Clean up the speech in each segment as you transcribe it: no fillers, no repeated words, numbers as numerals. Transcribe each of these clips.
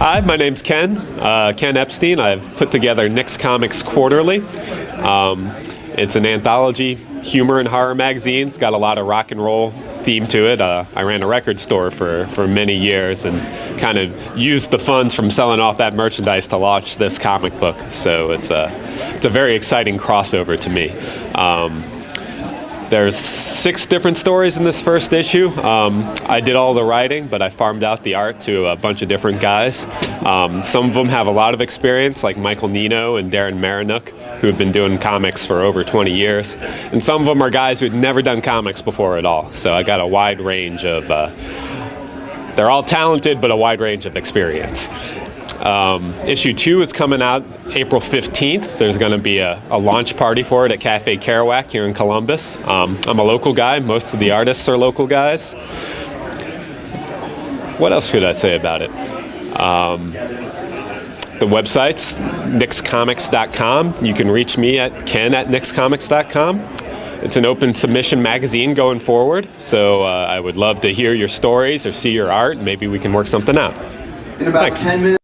Hi, my name's Ken, Ken Epstein. I've put together Nick's Comics Quarterly. It's an anthology humor and horror magazine. It's got a lot of rock and roll theme to it. I ran a record store for many years and kind of used the funds from selling off that merchandise to launch this comic book. So it's a very exciting crossover to me. There's 6 different stories in this first issue. I did all the writing, but I farmed out the art to a bunch of different guys. Some of them have a lot of experience, like Michael Nino and Darren Marinook, who have been doing comics for over 20 years. And some of them are guys who had never done comics before at all. So I got a wide range of, they're all talented, but a wide range of experience. Issue 2 is coming out April 15th. There's going to be a launch party for it at Cafe Kerouac here in Columbus. I'm a local guy. Most of the artists are local guys. What else should I say about it? The website's nixcomics.com. You can reach me at ken@nixcomics.com. It's an open submission magazine going forward, so I would love to hear your stories or see your art. Maybe we can work something out. In about Thanks. 10 minutes.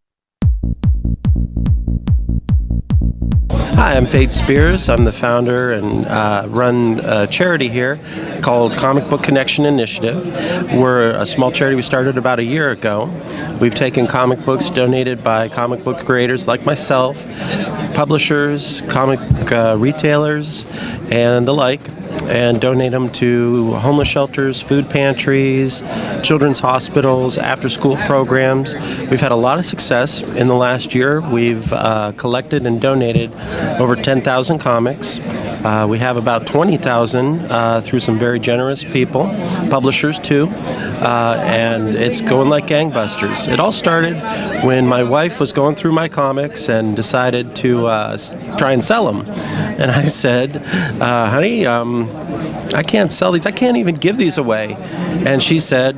Hi, I'm Fate Spears. I'm the founder and run a charity here called Comic Book Connection Initiative. We're a small charity we started about a year ago. We've taken comic books donated by comic book creators like myself, publishers, comic retailers, and the like, and donate them to homeless shelters, food pantries, children's hospitals, after-school programs. We've had a lot of success in the last year. We've collected and donated over 10,000 comics. We have about 20,000 through some very generous people, publishers too, and it's going like gangbusters. It all started when my wife was going through my comics and decided to try and sell them. And I said, honey, I can't sell these. I can't even give these away. And she said,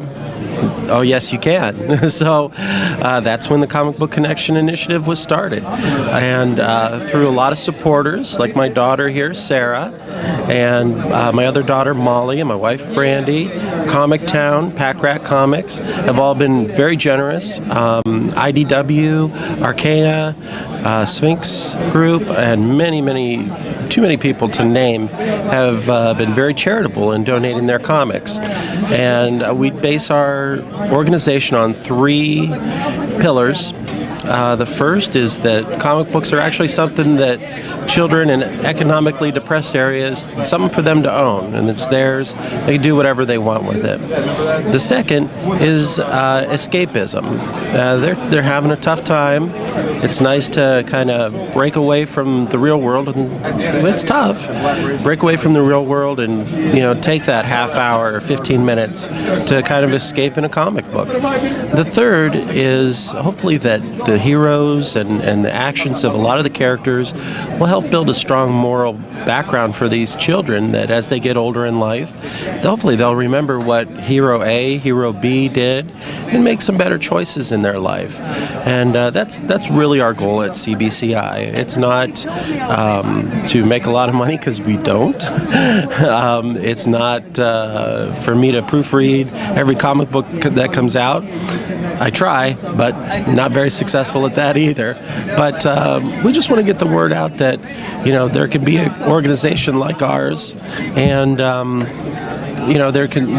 oh, yes, you can. So that's when the Comic Book Connection Initiative was started. And through a lot of supporters, like my daughter here, Sarah, and my other daughter, Molly, and my wife, Brandy, Comic Town, Pack Rat Comics, have all been very generous. IDW, Arcana, Sphinx Group, and too many people to name, have been very charitable in donating their comics. And we base our organization on 3 pillars. The first is that comic books are actually something that children in economically depressed areas, it's something for them to own, and it's theirs. They can do whatever they want with it. The second is escapism. They're having a tough time. It's nice to kind of break away from the real world, and it's tough. Break away from the real world and take that half hour or 15 minutes to kind of escape in a comic book. The third is hopefully that the heroes and the actions of a lot of the characters will help build a strong moral background for these children, that as they get older in life, hopefully they'll remember what Hero A, Hero B did and make some better choices in their life. And that's really our goal at CBCI. It's not to make a lot of money, because we don't. It's not for me to proofread every comic book that comes out. I try, but not very successful at that either. But we just want to get the word out that there can be an organization like ours, and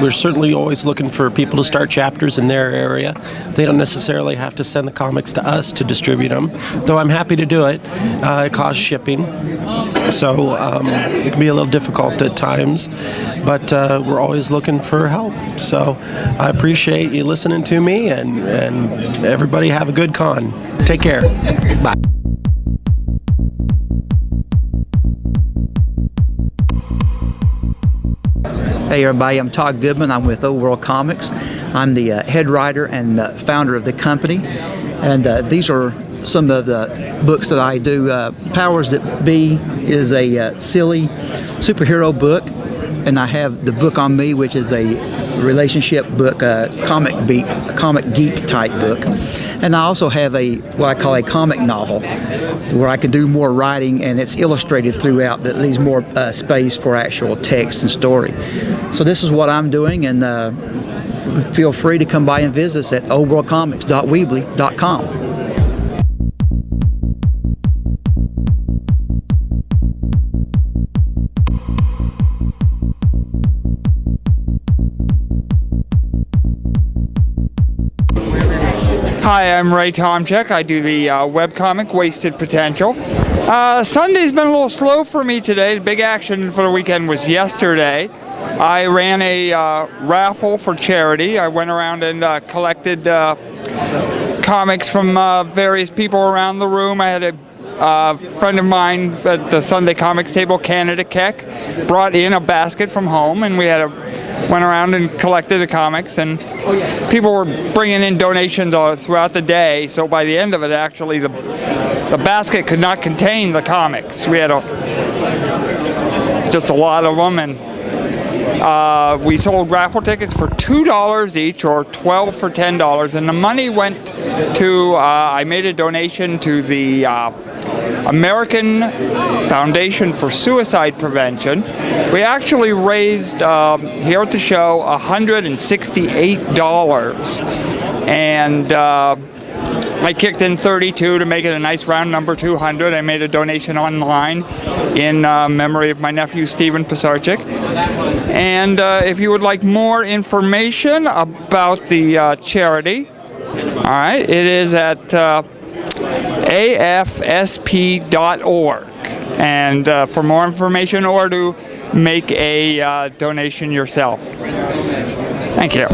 we're certainly always looking for people to start chapters in their area. They don't necessarily have to send the comics to us to distribute them, though I'm happy to do it. It costs shipping, so it can be a little difficult at times, but we're always looking for help. So I appreciate you listening to me, and everybody have a good con. Take care. Bye. Hey everybody, I'm Todd Goodman. I'm with Old World Comics. I'm the head writer and the founder of the company. And these are some of the books that I do. Powers That Be is a silly superhero book. And I have the book on me, which is a relationship book, a comic geek type book. And I also have what I call a comic novel, where I can do more writing, and it's illustrated throughout that leaves more space for actual text and story. So this is what I'm doing, and feel free to come by and visit us at oldworldcomics.weebly.com. Hi, I'm Ray Tomczyk. I do the webcomic Wasted Potential. Sunday's been a little slow for me today. The big action for the weekend was yesterday. I ran a raffle for charity. I went around and collected comics from various people around the room. I had a friend of mine at the Sunday Comics table, Canada Keck, brought in a basket from home, and we went around and collected the comics, and people were bringing in donations throughout the day. So by the end of it, actually, the basket could not contain the comics. We had just a lot of them, and we sold raffle tickets for $2 each, or 12 for $10, and the money went to, I made a donation to the American Foundation for Suicide Prevention. We actually raised, here at the show, $168, and I kicked in 32 to make it a nice round number, 200. I made a donation online in memory of my nephew, Stephen Pisarczyk. And if you would like more information about the charity, all right, it is at afsp.org. And for more information or to make a donation yourself. Thank you.